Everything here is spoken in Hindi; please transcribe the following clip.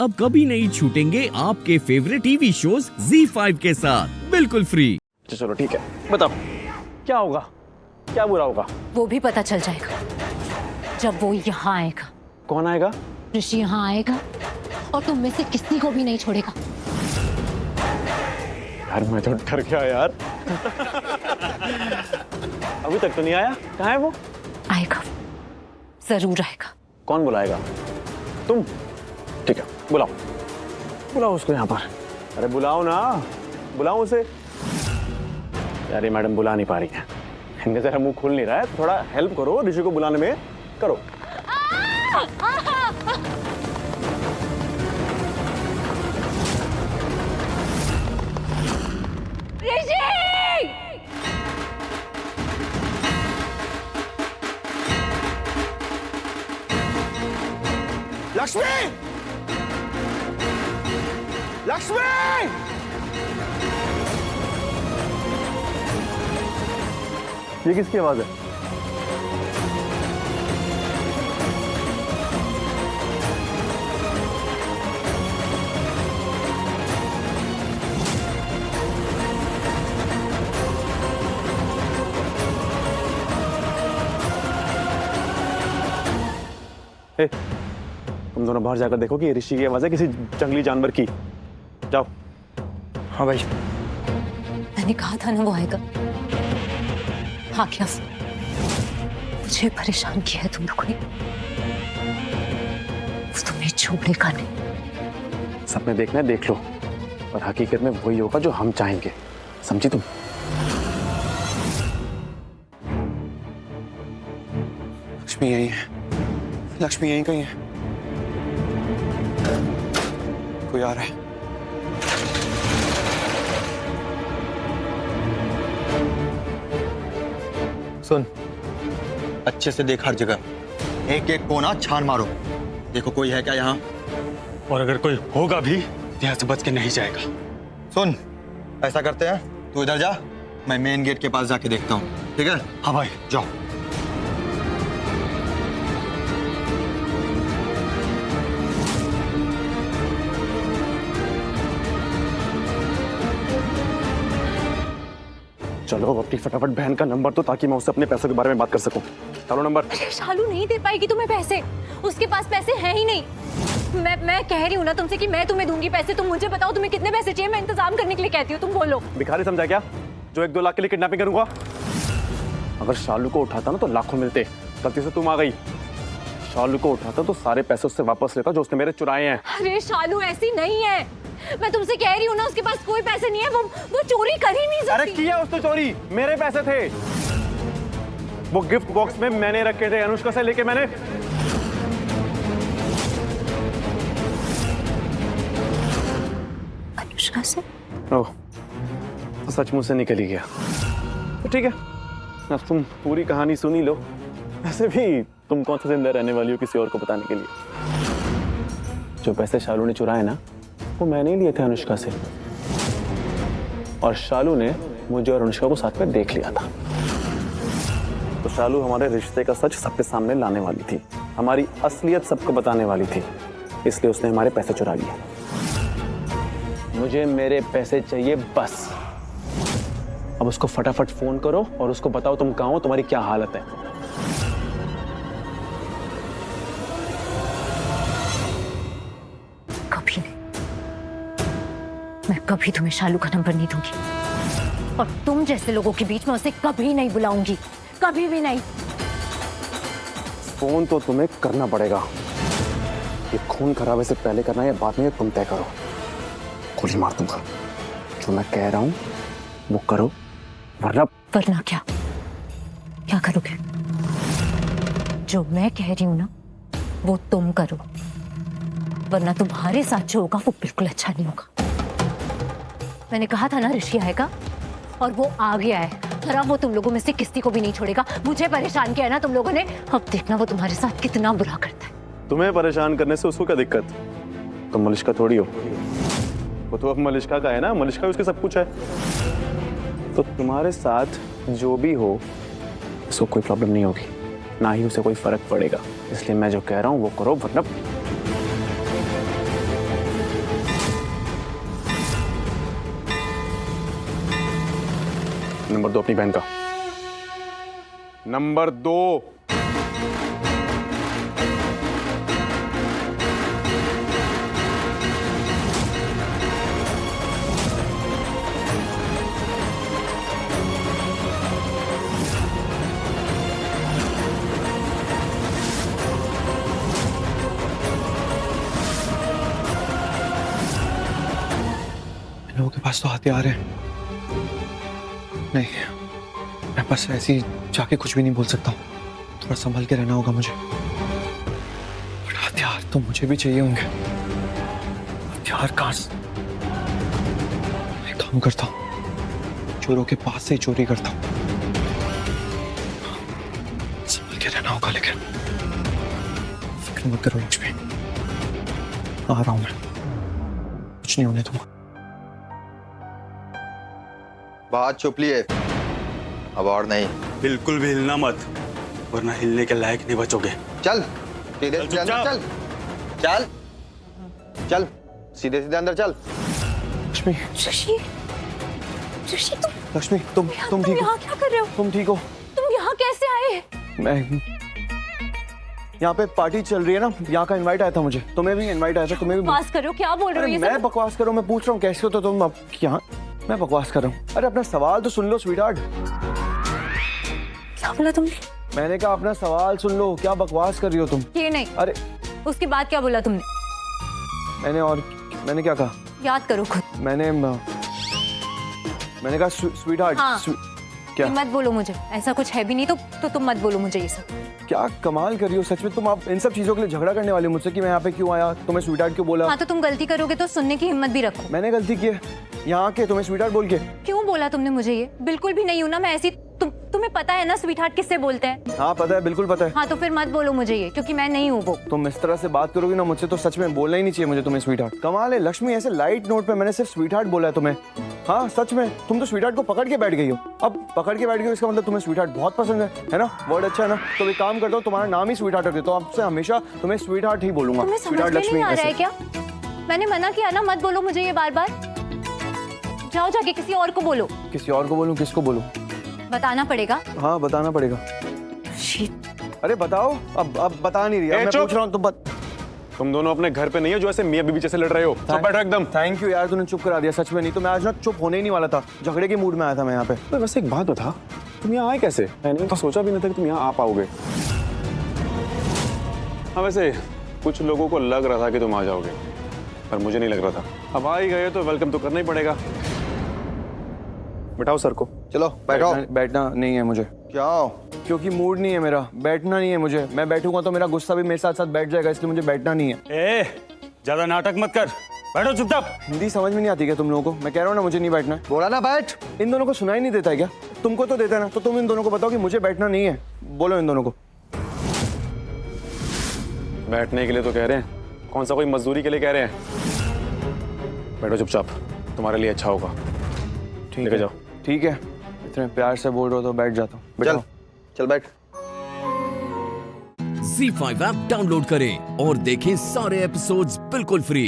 अब कभी नहीं छूटेंगे आपके फेवरेट टीवी शोज ZEE5 के साथ बिल्कुल फ्री। चलो ठीक है, बताओ क्या होगा, क्या बुरा होगा? वो भी पता चल जाएगा जब वो यहाँ आएगा। कौन आएगा? ऋषि यहाँ आएगा और तुम में से किसी को भी नहीं छोड़ेगा। यार मैं तो डर गया यार। अभी तक तो नहीं आया, कहाँ है वो? आएगा, जरूर आएगा। कौन बुलाएगा? तुम? ठीक है, बुलाओ बुलाओ उसको यहाँ पर। अरे बुलाओ ना, बुलाओ उसे। यार ये मैडम बुला नहीं पा रही है, इनका जरा मुंह खुल नहीं रहा है, थोड़ा हेल्प करो ऋषि को बुलाने में, करो। लक्ष्मी! लक्ष्मी! ये किसकी आवाज है? तुम दोनों बाहर जाकर देखो कि ये ऋषि की आवाज है किसी जंगली जानवर की। जाओ। हाँ भाई। मैंने कहा था ना वो आएगा। हाँ क्या मुझे परेशान किया है तुम लोगों ने, वो तुम्हें छोड़ेगा नहीं। सपने देखना है देख लो, और हकीकत में वही होगा जो हम चाहेंगे, समझी तुम? लक्ष्मी यही है, लक्ष्मी यहीं कहीं है। कोई आ रहा है। सुन, अच्छे से देख हर जगह, एक एक कोना छान मारो, देखो कोई है क्या यहाँ, और अगर कोई होगा भी यहाँ से बच के नहीं जाएगा। सुन, ऐसा करते हैं, तू इधर जा, मैं मेन गेट के पास जाके देखता हूँ, ठीक है? हाँ भाई, जाओ। चलो अपनी फटाफट बहन का नंबर दो ताकि मैं उससे अपने पैसों के बारे में बात कर सकूं। चलो नंबर। शालू नहीं दे पाएगी तुम्हें पैसे, उसके पास पैसे हैं ही नहीं। मैं कह रही हूँ ना तुमसे कि मैं तुम्हें दूंगी पैसे, तुम मुझे बताओ तुम्हें कितने पैसे चाहिए, मैं इंतजाम करने के लिए कहती हूँ, तुम बोलो। भिखारी समझा क्या जो 1-2 लाख के लिए किडनैपिंग करूंगा? अगर शालू को उठाता ना तो लाखों मिलते, गलती से तुम आ गई। शालू को उठाता तो सारे पैसे उससे वापस लेता जो उसने मेरे चुराए हैं। अरे शालू ऐसी नहीं है, मैं तुमसे कह रही हूँ ना, उसके पास कोई पैसे नहीं है, वो चोरी कर ही नहीं सकती। अरे किया उसने चोरी, मेरे पैसे थे, वो गिफ्ट बॉक्स में मैंने रखे थे, अनुष्का से लेके मैंने। अनुष्का से? ओह, तो सचमुच से निकल ही गया। तो ठीक है, अब तुम पूरी कहानी सुनी लो। वैसे भी तुम कौन सा जिंदा रहने वाली हो किसी और को बताने के लिए? जो पैसे शालू ने चुराए ना, वो मैंने ही लिए थे अनुष्का से, और शालू ने मुझे और अनुष्का को साथ में देख लिया था। तो शालू हमारे रिश्ते का सच सबके सामने लाने वाली थी, हमारी असलियत सबको बताने वाली थी, इसलिए उसने हमारे पैसे चुरा लिए। मुझे मेरे पैसे चाहिए बस। अब उसको फटाफट फोन करो और उसको बताओ तुम कहाँ हो, तुम्हारी क्या हालत है। कभी नहीं, मैं कभी तुम्हें शालू का नंबर नहीं दूंगी, और तुम जैसे लोगों के बीच में उसे कभी नहीं बुलाऊंगी, कभी भी नहीं। फोन तो तुम्हें करना पड़ेगा, ये खून खराबे से पहले करना है या बाद में, तुम तय करो। गोली मार दूंगा, जो मैं कह रहा हूं वो करो, वरना क्या? क्या करोगे? जो मैं कह रही हूं ना वो तुम करो, वरना तुम्हारे साथ जो होगा वो बिल्कुल अच्छा नहीं होगा। मैंने कहा था ना ऋषि आएगा, और वो आ गया है, और अब वो तुम लोगों में से किसी को भी नहीं छोड़ेगा। मुझे परेशान किया है ना तुम लोगों ने, अब देखना वो तुम्हारे साथ कितना बुरा करता है। तुम्हें परेशान करने से उसको क्या दिक्कत? तुम मलिष्का थोड़ी हो, वो तो अब मलिष्का का है ना, मलिष्का उसके सब कुछ है। तो तुम्हारे साथ जो भी हो उसको कोई प्रॉब्लम नहीं होगी, ना ही उसे कोई फर्क पड़ेगा। इसलिए मैं जो कह रहा हूँ वो करो, वरना नंबर 2 अपनी बहन का। नंबर 2। लोगों के पास तो हथियार है। नहीं, मैं बस ऐसे ही जाके कुछ भी नहीं बोल सकता हूँ। थोड़ा संभल के रहना होगा मुझे। बट हथियार तो मुझे भी चाहिए होंगे। हथियार कहाँ से? एक काम करता हूँ, चोरों के पास से ही चोरी करता हूँ। संभल के रहना होगा, लेकिन फिक्र मत करो लक्ष्मी, आ रहा हूँ मैं। कुछ नहीं होने दूंगा। बात चुप लिए, अब और नहीं। बिल्कुल भी हिलना मत, वरना हिलने के लायक नहीं बचोगे। चल सीधे सीधे अंदर चल। चल चल सीधे सीधे अंदर चल। लक्ष्मी, ऋषि, ऋषि लक्ष्मी, तुम ठीक हो? यहाँ क्या कर रहे हो? तुम ठीक हो? तुम यहाँ कैसे आए? मैं यहाँ पे पार्टी चल रही है ना, यहाँ का इनवाइट आया था मुझे। तुम्हें भी इनवाइट आया था, तुम्हें भी। बकवास करो, क्या बोल रहे हो अरे ये मैं सब? बकवास करूँ? मैं पूछ रहा हूँ कैसे हो तो तुम अब यहाँ। मैं बकवास कर रहा हूँ? अरे अपना सवाल तो सुन लो स्वीटहार्ट। क्या बोला तुमने? मैंने कहा अपना सवाल सुन लो, क्या बकवास कर रही हो तुम? ये नहीं, अरे उसके बाद क्या बोला तुमने? मैंने क्या कहा? याद करो खुद। मैंने कहा स्वीटहार्ट। हाँ। क्या? मत बोलो मुझे, ऐसा कुछ है भी नहीं तो तुम मत बोलो मुझे ये सब। क्या कमाल कर रही हो सच में तुम। आप इन सब चीजों के लिए झगड़ा करने वाले हो मुझसे कि मैं यहाँ पे क्यों आया, तुम्हें स्वीटहार्ट क्यों बोला? हाँ तो तुम गलती करोगे तो सुनने की हिम्मत भी रखो। मैंने गलती की है यहाँ आके तुम्हें स्वीटहार्ट बोल के? क्यों बोला तुमने मुझे ये? बिल्कुल भी नहीं हूं ना मैं ऐसी। तुम्हें पता है ना स्वीटहार्ट किससे बोलते हैं? हाँ पता है, बिल्कुल पता है। हाँ तो फिर मत बोलो मुझे ये, क्योंकि मैं नहीं हूँ वो। तुम इस तरह से बात करोगी ना मुझसे तो सच में बोलना ही नहीं चाहिए मुझे तुम्हें स्वीटहार्ट। कमाल है लक्ष्मी, ऐसे लाइट नोट पे मैंने सिर्फ स्वीटहार्ट बोला है तुम्हें। हाँ सच में, तुम तो स्वीटहार्ट को पकड़ के बैठ गई हो। अब पकड़ के बैठ गई हो इसका मतलब तुम्हें स्वीटहार्ट बहुत पसंद है ना? वर्ड अच्छा है ना? तो एक काम करता हूँ, तुम्हारा नाम ही स्वीटहार्ट रख देता हूँ। आपसे हमेशा तुम्हें स्वीटहार्ट ही बोलूंगा। तुम्हें समझ स्वीटहार्ट में लक्ष्मी नहीं आ रहा है ऐसे। क्या? मैंने मना किया ना, मत बोलो मुझे ये बार बार। जाओ जाके किसी और को बोलो। किसी और को बोलूं? किसको बोलूं? बताना पड़ेगा। हाँ बताना पड़ेगा। अरे बताओ। अब बता नहीं रही। अब मैं पूछ रहा हूँ तुम दोनों अपने घर पे नहीं हो जो ऐसे मियां बीवी जैसे लड़ रहे हो। सब बैठो एकदम। थैंक यू यार, तूने चुप करा दिया सच में। नहीं तो मैं आज ना चुप होने ही नहीं वाला था। झगड़े के मूड में आया था मैं यहाँ पे। वैसे एक बात बता, तुम यहाँ आए कैसे? मैंने तो सोचा भी नहीं था कि तुम यहाँ आ पाओगे। हाँ वैसे कुछ लोगों को लग रहा था कि तुम आ जाओगे, पर मुझे नहीं लग रहा था। अब आ ही गए तो वेलकम तो करना ही पड़ेगा। बिठाओ सर को। चलो बैठो। बैठना नहीं है मुझे। क्यों? क्योंकि मूड नहीं है मेरा, बैठना नहीं है मुझे। मैं बैठूंगा तो मेरा गुस्सा भी मेरे साथ साथ बैठ जाएगा, इसलिए मुझे बैठना नहीं है। ए, ज्यादा नाटक मत कर, बैठो चुपचाप। हिंदी समझ में नहीं आती क्या तुम लोगों को? मैं कह रहा हूँ ना मुझे नहीं बैठना है। बोला ना बैठ। इन दोनों को सुनाई नहीं देता है क्या? तुमको तो देता है ना, तो तुम इन दोनों को बताओ कि मुझे बैठना नहीं है। बोलो इन दोनों को। बैठने के लिए तो कह रहे हैं, कौन सा कोई मजदूरी के लिए कह रहे हैं। बैठो चुपचाप, तुम्हारे लिए अच्छा होगा। ठीक है, जाओ। ठीक है, इतने प्यार से बोल रहे हो तो बैठ जाता हूँ। चल चल बैठ। Z5 ऐप डाउनलोड करें और देखें सारे एपिसोड्स बिल्कुल फ्री।